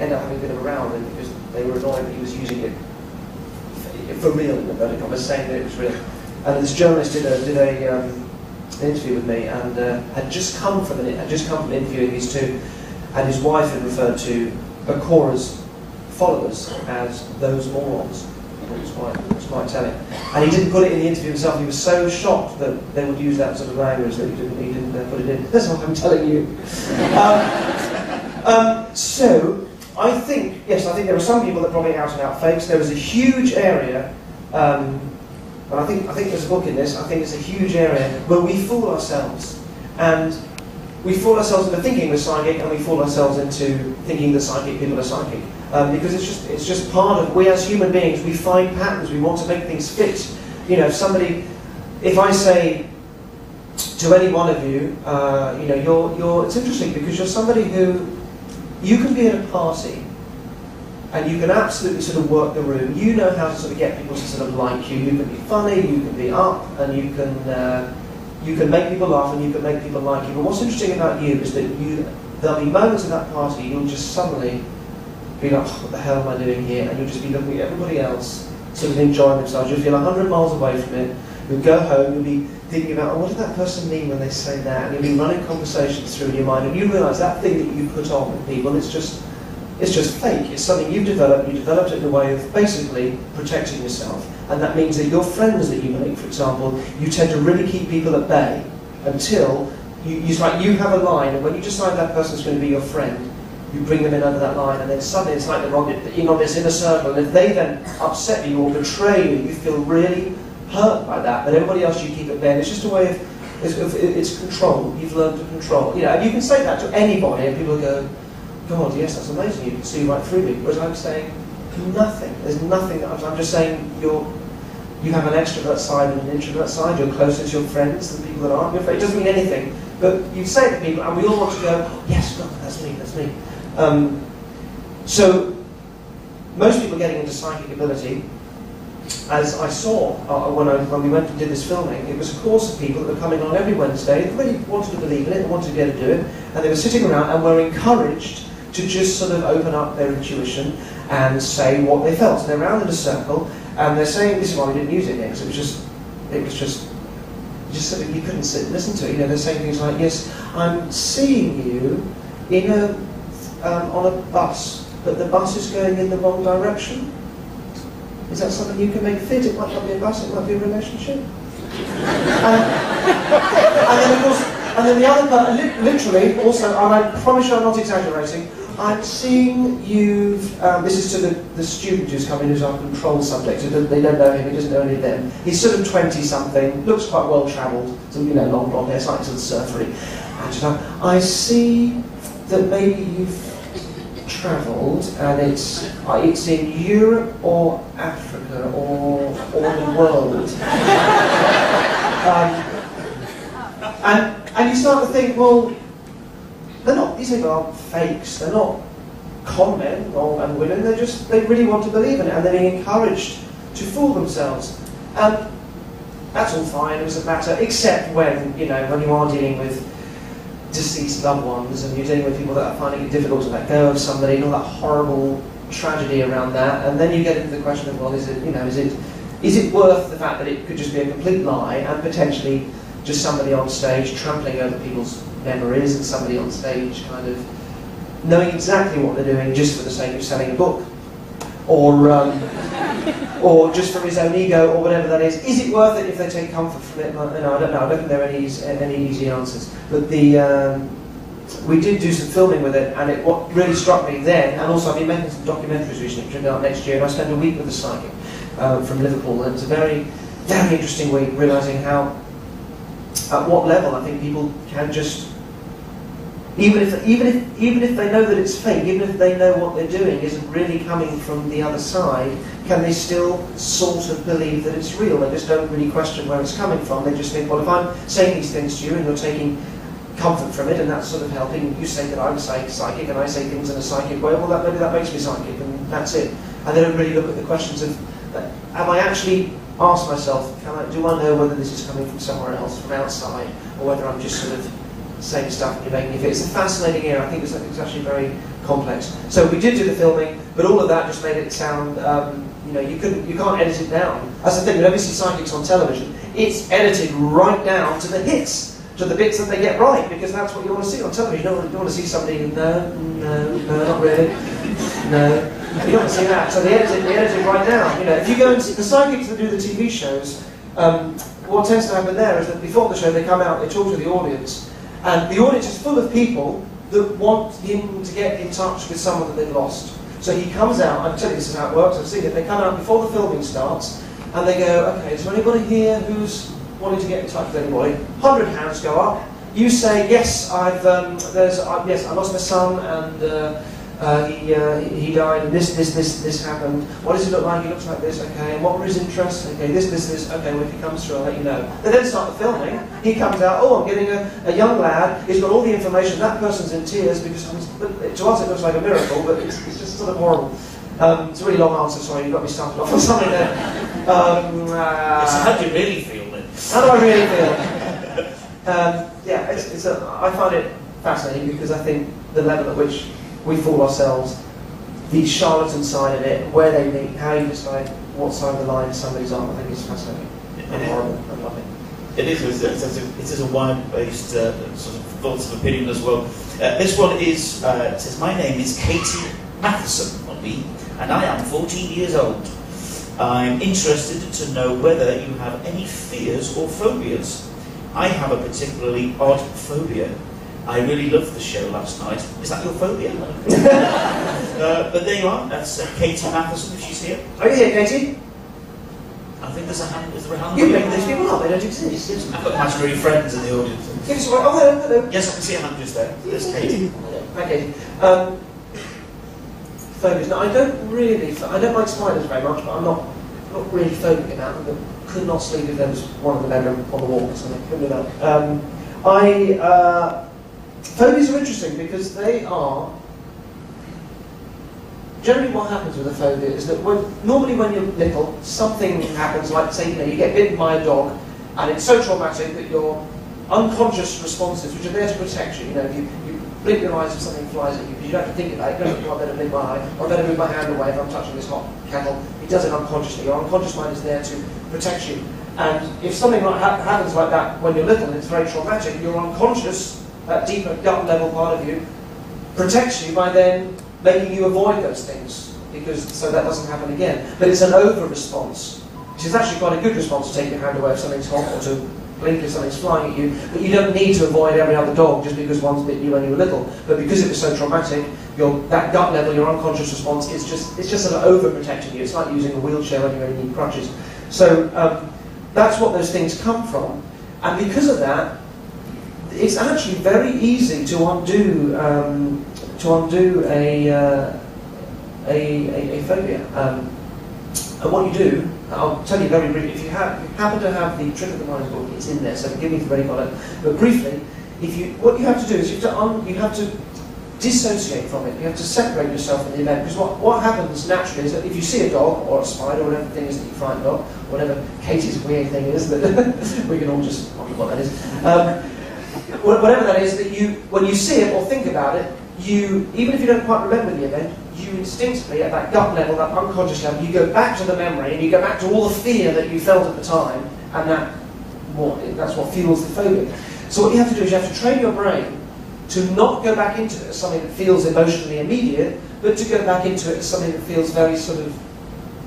ended up having a bit of a row with him because they were annoyed that he was using it for real, in inverted commas, saying that it was real. And this journalist did an interview with me, and had just come from interviewing these two, and his wife had referred to Aurora's followers as those morons. It was quite telling. And he didn't put it in the interview himself. He was so shocked that they would use that sort of language that he didn't put it in. That's what I'm telling you. So, I think there are some people that are probably out and out fakes. There is a huge area, and I think there's a book in this. I think it's a huge area where we fool ourselves, and we fool ourselves into thinking we're psychic, and we fool ourselves into thinking that psychic people are psychic. Because it's just part of, we as human beings, we find patterns, we want to make things fit. If I say to any one of you, it's interesting because you're somebody who, you can be at a party, and you can absolutely sort of work the room. You know how to sort of get people to sort of like you. You can be funny, you can be up, and you can make people laugh, and you can make people like you. But what's interesting about you is that there'll be moments in that party you'll just suddenly be like, what the hell am I doing here? And you'll just be looking at everybody else, sort of enjoying themselves. You'll feel 100 miles away from it. You'll go home, you'll be thinking about, what did that person mean when they say that? And you'll be running conversations through in your mind, and you realise that thing that you put on with people, it's just fake. It's something you've developed. You developed it in a way of basically protecting yourself. And that means that your friends that you make, for example, you tend to really keep people at bay until you have a line, and when you decide that person's going to be your friend, you bring them in under that line, and then suddenly it's like you're on this inner circle, and if they then upset you or betray you, you feel really hurt by that, but everybody else you keep at bay. And it's just a way of, it's control. You've learned to control. And you can say that to anybody, and people go, God, yes, that's amazing, you can see right through me. Whereas I'm saying, nothing. There's nothing. I'm just saying you have an extrovert side and an introvert side. You're closer to your friends than people that aren't. It doesn't mean anything. But you say it to people, and we all want to go, yes, God, that's me, that's me. So most people getting into psychic ability, as I saw when we went and did this filming, it was a course of people that were coming on every Wednesday, they really wanted to believe in it, they wanted to be able to do it, and they were sitting around and were encouraged to just sort of open up their intuition and say what they felt. And they're around in a circle, and they're saying, this is why we didn't use it here, because it was just sort of, you couldn't sit and listen to it. You know, they're saying things like, yes, I'm seeing you in on a bus, but the bus is going in the wrong direction. Is that something you can make fit? It might not be a bus, it might be a relationship. And then of course, and then the other part, literally, also, and I promise you I'm not exaggerating, I'm seeing you, this is to the student who's come in, who's our control subject, they don't know him, he doesn't know any of them. He's sort of 20-something, looks quite well-travelled, so, you know, long blonde hair, slightly sort of surfery. And I see that maybe you've travelled, and it's in Europe or Africa or the world. And you start to think, well, they're not, these people aren't fakes, they're not con men and women, they really want to believe in it, and they're being encouraged to fool themselves. And that's all fine, it doesn't matter, except when, you know, when you are dealing with deceased loved ones, and you're dealing with people that are finding it difficult to let go of somebody, and all that horrible tragedy around that, and then you get into the question of, well, is it worth the fact that it could just be a complete lie, and potentially just somebody on stage trampling over people's memories, and somebody on stage kind of knowing exactly what they're doing just for the sake of selling a book, or just for his own ego, or whatever that is. Is it worth it if they take comfort from it? No, I don't know. I don't think there are any easy answers. But we did do some filming with it, and what really struck me then, and also I've been making some documentaries recently, which are going out next year, and I spent a week with a psychic from Liverpool, and it was a very, very interesting week, realising how, at what level I think people can just, even if they know that it's fake, even if they know what they're doing isn't really coming from the other side, can they still sort of believe that it's real? They just don't really question where it's coming from. They just think, well, if I'm saying these things to you and you're taking comfort from it, and that's sort of helping, you say that I'm psychic and I say things in a psychic way, well, maybe that makes me psychic, and that's it. And they don't really look at the questions of, am I actually, ask myself, do I know whether this is coming from somewhere else, from outside, or whether I'm just sort of saying stuff and you're making it fit. It's a fascinating area. I think it's actually very complex. So we did do the filming, but all of that just made it sound, you know, you can't edit it down. That's the thing, whenever you see psychics on television, it's edited right down to the hits, to the bits that they get right, because that's what you want to see on television. You don't want to see somebody, no, not really, no. You don't want to see that. So they edit it right down. You know, if you go and see the psychics that do the TV shows, what tends to happen there is that before the show they come out, they talk to the audience, and the audience is full of people that want him to get in touch with someone that they've lost. So he comes out, I can tell you this is how it works, I've seen it, they come out before the filming starts, and they go, okay, is there anybody here who's wanting to get in touch with anybody? 100 hands go up. You say, yes, yes, I lost my son, and he died, and this happened. What does he look like? He looks like this, okay. And what were his interests? Okay, this, okay, well, if he comes through, I'll let you know. They then start the filming. He comes out, oh, I'm getting a young lad, he's got all the information, that person's in tears, because to us it looks like a miracle, but it's just sort of horrible. It's a really long answer, sorry, you got me started off on something there. How do you really feel then? How do I really feel? Yeah, I find it fascinating, because I think the level at which we fool ourselves, the charlatan side of it, where they meet, how you decide what side of the line somebody's on, I think is fascinating. And horrible. I love it. It is a wide-based sort of thoughts and opinion as well. This one is, it says, my name is Katie Matheson, not me, and I am 14 years old. I'm interested to know whether you have any fears or phobias. I have a particularly odd phobia. I really loved the show last night. Is that your phobia? But there you are. That's Katie Matheson, if she's here. Are you here, Katie? I think there's a hand. Is there a hand? You make these people up. They don't exist. I've got imaginary friends in the audience. Yes, oh, hello. Yes, I can see a hand just there. There's Katie. Hi, Katie. Phobias. Now, I don't like spiders very much, but I'm not really phobic about them. I could not sleep if there was one in the bedroom on the wall or something. Couldn't do that. Phobias are interesting because they are generally what happens with a phobia is that normally when you're little, something happens, like say, you get bitten by a dog, and it's so traumatic that your unconscious responses, which are there to protect you, you blink your eyes if something flies at you, because you don't have to think about it. You don't think, I better blink my eye, or I better move my hand away if I'm touching this hot kettle. It does it unconsciously. Your unconscious mind is there to protect you. And if something happens like that when you're little and it's very traumatic, your unconscious, that deeper gut level part of you, protects you by then making you avoid those things, so that doesn't happen again. But it's an over response, which is actually quite a good response to take your hand away if something's hot, or to blink if something's flying at you. But you don't need to avoid every other dog just because one's bit you when you were little. But because it was so traumatic, that gut level, your unconscious response, it's just sort of over-protecting you. It's like using a wheelchair when you only need crutches. So that's what those things come from. And because of that, it's actually very easy to undo a phobia. And what you do, I'll tell you very briefly, if you happen to have the Trick of the Mind book, it's in there, so forgive me if you've already got it. But briefly, what you have to do is you have to dissociate from it. You have to separate yourself from the event. Because what happens naturally is that if you see a dog, or a spider, or whatever thing is that you frightened of, whatever Katie's weird thing is, that we can all just wonder what that is. Whatever that is, that when you see it or think about it, even if you don't quite remember the event, you instinctively, at that gut level, that unconscious level, you go back to the memory and you go back to all the fear that you felt at the time, and that's what fuels the phobia. So what you have to do is you have to train your brain to not go back into it as something that feels emotionally immediate, but to go back into it as something that feels very sort of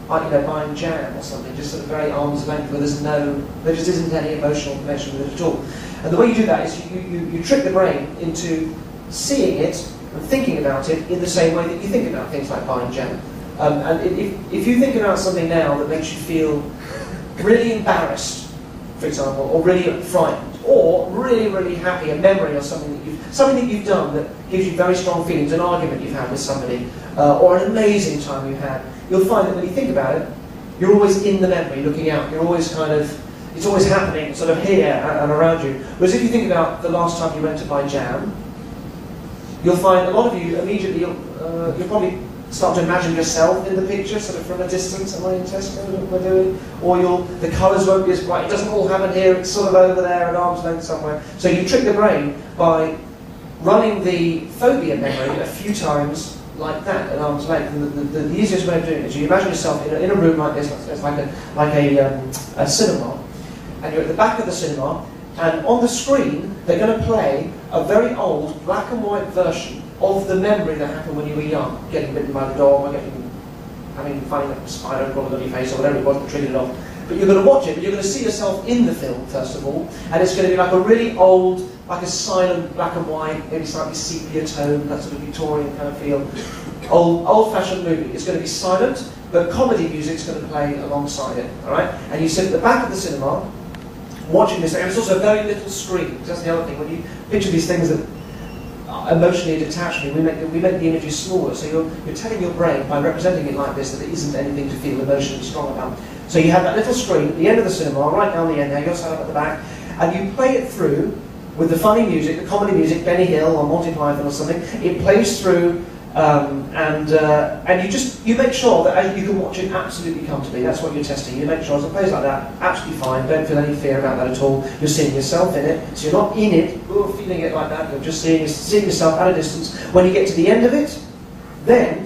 like, buying jam or something, just sort of very arm's length, where there just isn't any emotional connection with it at all. And the way you do that is you trick the brain into seeing it and thinking about it in the same way that you think about things like buying jam. And if you think about something now that makes you feel really embarrassed, for example, or really frightened, or really, really happy, a memory or something that you've done that gives you very strong feelings, an argument you've had with somebody, or an amazing time you've had, you'll find that when you think about it, you're always in the memory, looking out. You're always it's always happening sort of here and around you. Whereas if you think about the last time you went to buy jam, you'll find a lot of you immediately, you'll probably start to imagine yourself in the picture, sort of from a distance. Am I in Tesco? What am I doing? Or the colours won't be as bright. It doesn't all happen here. It's sort of over there at arm's length somewhere. So you trick the brain by running the phobia memory a few times like that at arm's length. And the easiest way of doing it is you imagine yourself in a room like this. It's like a cinema, and you're at the back of the cinema. And on the screen, they're going to play a very old black and white version of the memory that happened when you were young, getting bitten by the dog, or finding a spider crawling on your face, or whatever it was that triggered it off. But you're going to watch it, but you're going to see yourself in the film, first of all, and it's going to be like a really old, like a silent black and white, maybe slightly sepia tone, that sort of Victorian kind of feel, old-fashioned movie. It's going to be silent, but comedy music's going to play alongside it, all right? And you sit at the back of the cinema, watching this, and it's also a very little screen. That's the other thing. When you picture these things that are emotionally detached, we make the images smaller. So you're telling your brain, by representing it like this, that there isn't anything to feel emotionally strong about. So you have that little screen at the end of the cinema, right down the end there, you're sat up at the back, and you play it through with the funny music, the comedy music, Benny Hill or Monty Python or something. It plays through, and you make sure that you can watch it absolutely comfortably. That's what you're testing. You make sure as it plays like that, absolutely fine. Don't feel any fear about that at all. You're seeing yourself in it, so you're not in it, feeling it like that. You're just seeing yourself at a distance. When you get to the end of it,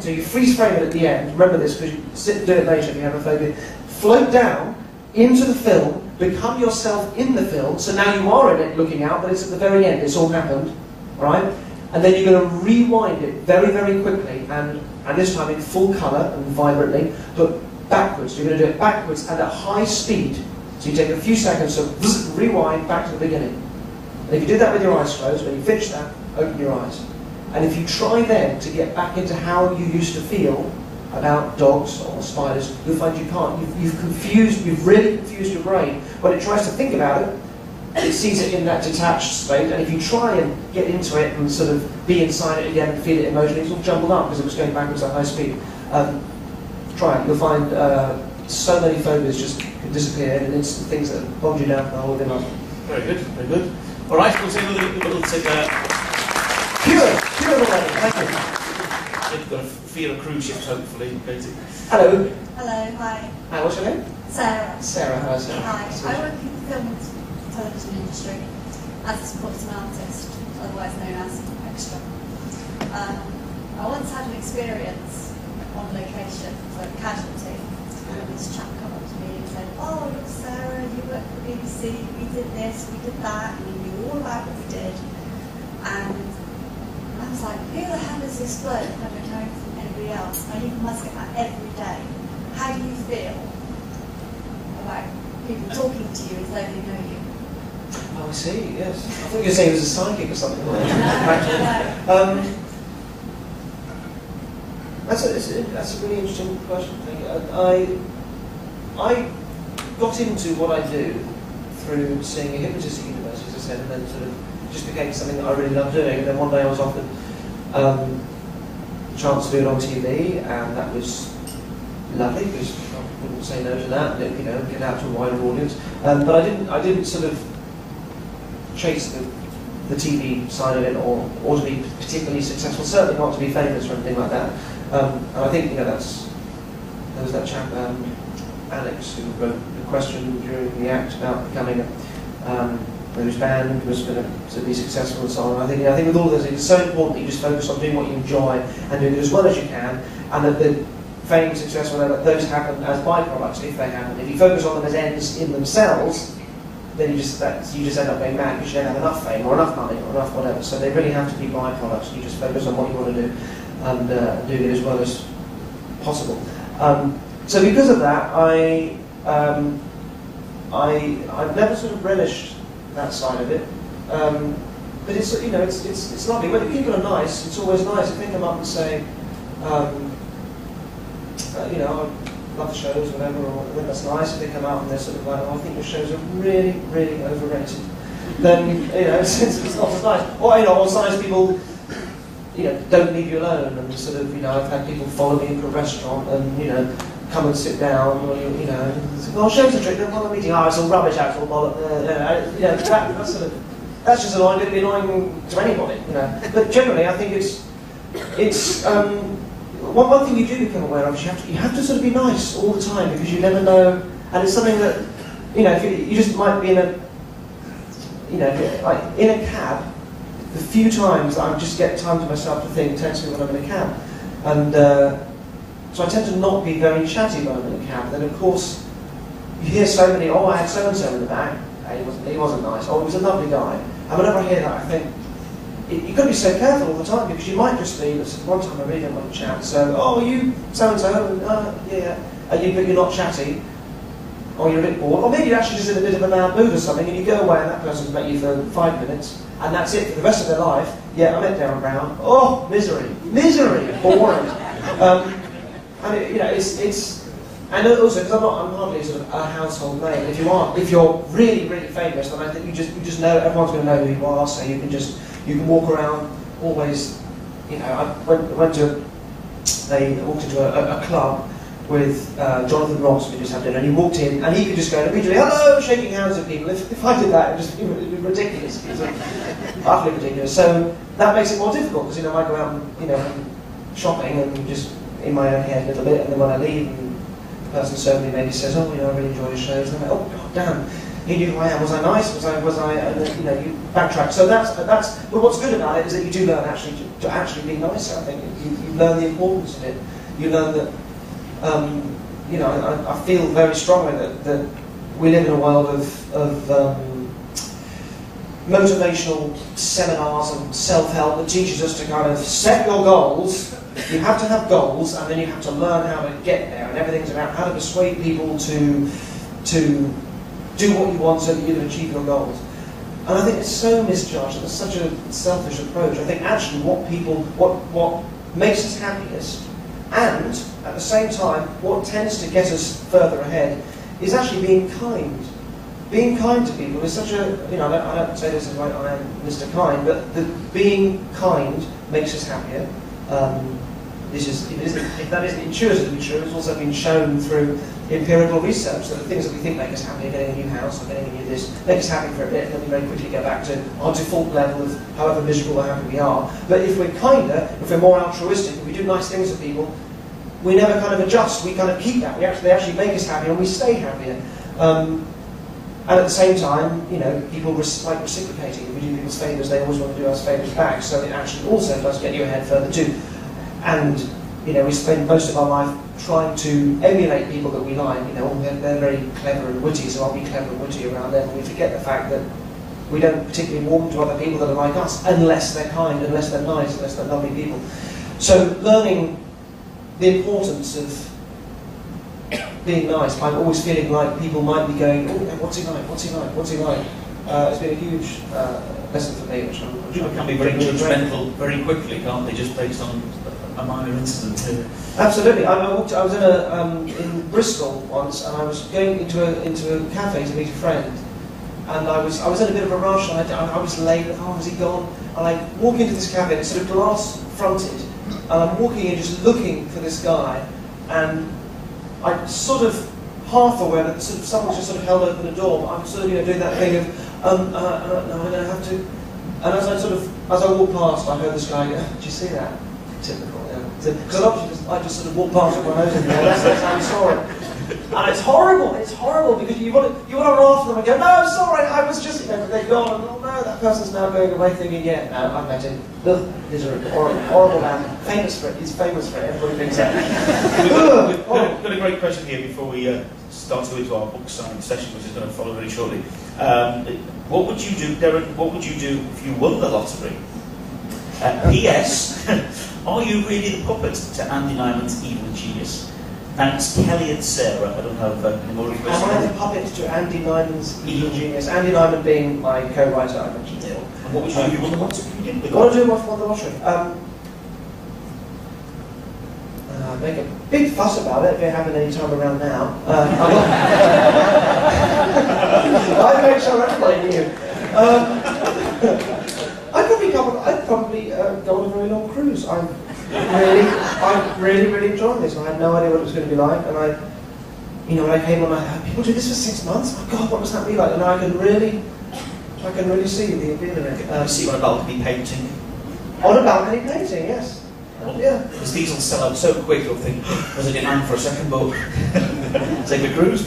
so you freeze frame it at the end. Remember this, because you do it later if you have a phobia. Float down into the film, become yourself in the film. So now you are in it, looking out, but it's at the very end. It's all happened, right? And then you're going to rewind it very, very quickly, and this time in full colour and vibrantly, but backwards. You're going to do it backwards and at high speed. So you take a few seconds to rewind back to the beginning. And if you do that with your eyes closed, when you finish that, open your eyes. And if you try then to get back into how you used to feel about dogs or spiders, you'll find you can't. You've really confused your brain. When it tries to think about it, it sees it in that detached state, and if you try and get into it and sort of be inside it again and feel it emotionally, it's all jumbled up because it was going backwards at high speed. Try it. You'll find so many phobias just disappear, and instant things that bond you down for the whole of your life. Very good, very good. All right, we'll take a little bit. Cure the level. Thank you. You've got a fear of cruise ships, hopefully, Katie. Hello. Hello, hi. Hi, what's your name? Sarah. Sarah, hello, Sarah. Hi. I work in the film and television industry as a supporting artist, otherwise known as extra. I once had an experience on location for Casualty, and this chap came up to me and said, "Oh, look, Sarah, you work for the BBC, we did this, we did that, and he knew all about what we did." And I was like, who the hell is this bloke? I don't know him from anybody else. And you must get that every day. How do you feel about people talking to you as though they know you? Oh, I see, yes. I thought you were saying he was a psychic or something. No. That's a really interesting question. I got into what I do through seeing a hypnotist at university, as I said, and then sort of just became something that I really loved doing. And then one day I was offered a chance to do it on TV, and that was lovely because I wouldn't say no to that. You know, get out to a wider audience. But I didn't sort of chase the TV side of it, or to be particularly successful. Certainly not to be famous or anything like that. And I think there was that chap Alex who wrote a question during the act about becoming whose band was going to be successful and so on. I think with all of those things, it's so important that you just focus on doing what you enjoy and doing it as well as you can, and that the fame, success, whatever, those happen as byproducts if they happen. If you focus on them as ends in themselves, then you just end up going mad because you don't have enough fame or enough money or enough whatever. So they really have to be byproducts. You just focus on what you want to do and do it as well as possible. So because of that, I've never sort of relished that side of it, but it's it's lovely. When people are nice, it's always nice. If they come up and say, I love the shows, whatever, or that's nice. If they come out and they're sort of like, oh, I think your shows are really, really overrated, then it's not as nice. Or or sometimes people don't leave you alone, and sort of I've had people follow me into a restaurant and come and sit down, or oh, shows a trick, don't bother meeting. Oh, it's all rubbish, it's all bother. That's just annoying. It'd be annoying to anybody, But generally, I think it's one thing you do become aware of is you have to sort of be nice all the time, because you never know, and it's something that if you just might be in a like in a cab. The few times that I just get time to myself to think tends to be when I'm in a cab, and so I tend to not be very chatty when I'm in a cab. Then of course you hear so many, oh, I had so and so in the back, he wasn't nice, oh, he was a lovely guy. And whenever I hear that, I think you've got to be so careful all the time, because you might just be. One time I really didn't want to chat, so oh, you so and so, yeah, but you're not chatty. Or you're a bit bored, or maybe you're actually just in a bit of a loud mood or something, and you go away and that person's met you for 5 minutes, and that's it for the rest of their life. Yeah, I met Derren Brown. Oh, misery, boring. And it's and also because I'm hardly sort of a household name. If you're really, really famous, then I think you just know everyone's going to know who you are, so you can walk around always. I walked into a club with Jonathan Ross. We just had dinner, and he walked in, and he could just go immediately, hello, shaking hands with people. If I did that, it'd be ridiculous. It's utterly ridiculous. So that makes it more difficult, because I go out and shopping and just in my own head a little bit, and then when I leave, and the person certainly maybe says, oh, I really enjoy your shows, and I'm like, oh, God damn, he knew who I am. Was I nice? Was I? And then, you backtrack. So that's. But what's good about it is that you do learn to actually be nicer. I think you learn the importance of it. You learn that. I feel very strongly that we live in a world of motivational seminars and self-help that teaches us to kind of set your goals. You have to have goals, and then you have to learn how to get there. And everything's about how to persuade people to do what you want so that you can achieve your goals. And I think it's so misjudged, and it's such a selfish approach. I think actually what makes us happiest, and at the same time, what tends to get us further ahead, is actually being kind. Being kind to people is such a, I don't say this as like I am Mr. Kind, but being kind makes us happier. this is, if that isn't intuitively true, it's also been shown through empirical research that the things that we think make us happy, getting a new house or getting a new this, make us happy for a bit, and then we very quickly go back to our default level of however miserable or happy we are. But if we're kinder, if we're more altruistic, if we do nice things for people, we never kind of adjust, we kind of keep that. They actually make us happier and we stay happier. And at the same time, you know, people like reciprocating. If we do people's favours, they always want to do us favours back. So it actually also does get you ahead further too. And, you know, we spend most of our life trying to emulate people that we like. You know, they're very clever and witty, so I'll be clever and witty around them. And we forget the fact that we don't particularly warm to other people that are like us, unless they're kind, unless they're nice, unless they're lovely people. So learning the importance of being nice, by always feeling like people might be going, oh, what's he like, what's he like, what's he like? It's been a huge lesson for me, which I'm People can be very judgmental very quickly, can't they, just based on a minor incident? Absolutely. I was in Bristol once, and I was going into a cafe to meet a friend, and I was in a bit of a rush, and I was late. Oh, has he gone? And I walk into this cafe, and it's sort of glass fronted, and I'm walking in just looking for this guy, and I'm sort of half aware that sort of someone's just sort of held open the door. I'm sort of, you know, doing that thing of no, I don't have to. And as I walked past, I heard this guy go, "Did you see that?" Typical, yeah. Because I just sort of walked past with my nose in there. That's how you saw it. And it's horrible because you want to laugh at them and go, "No, sorry, I was just," you know, they're gone, and oh no, that person's now going away thinking, "Yeah, no, I've met him. Ugh, miserable, horrible man. He's famous for it. Everybody thinks that." We've got a great question here before we start to go into our book signing session, which is going to follow very shortly. What would you do, Derren? What would you do if you won the lottery? P.S. Are you really the puppet to Andy Nyman's evil genius? Thanks, Kelly and Sarah. I don't have any more information. Am I the puppet to Andy Nyman's evil genius? Andy Nyman being my co-writer, I mentioned before. And what would you do if you won the lottery? What would I do if I won the lottery? Make a big fuss about it if it happened any time around now. I'd make sure everybody knew. I'd probably go on a very long cruise. I really enjoyed this. I had no idea what it was going to be like, and when I came on, I heard people do this for 6 months. Oh God, what does that be like? And I can really see the appeal in it. See on a balcony painting. On a balcony painting, yes. Yeah. Because these will sell out so quick, you'll think, there's a demand for a second book. Take a cruise.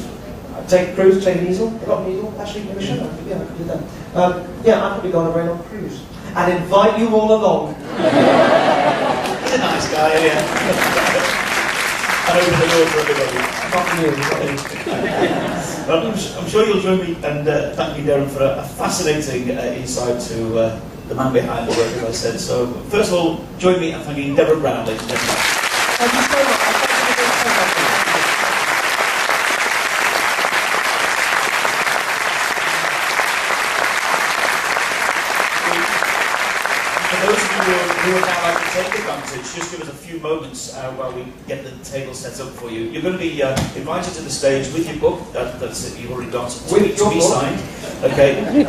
Take a cruise, take an easel. I got an easel, actually, in the show. Yeah, I could do that. I'd probably go on a very long cruise. And invite you all along. He's a nice guy, yeah. And open the door for everybody. Not you. I'm sure you'll join me and thank you, Derren, for a fascinating insight to the man behind the work, as I said. So, first of all, join me in thanking Derren Brown, ladies and gentlemen. Thank you so much. For those of you who would now like to take advantage, just give us a few moments while we get the table set up for you. You're going to be invited to the stage with your book, that's it, you've already got, to be signed. Okay.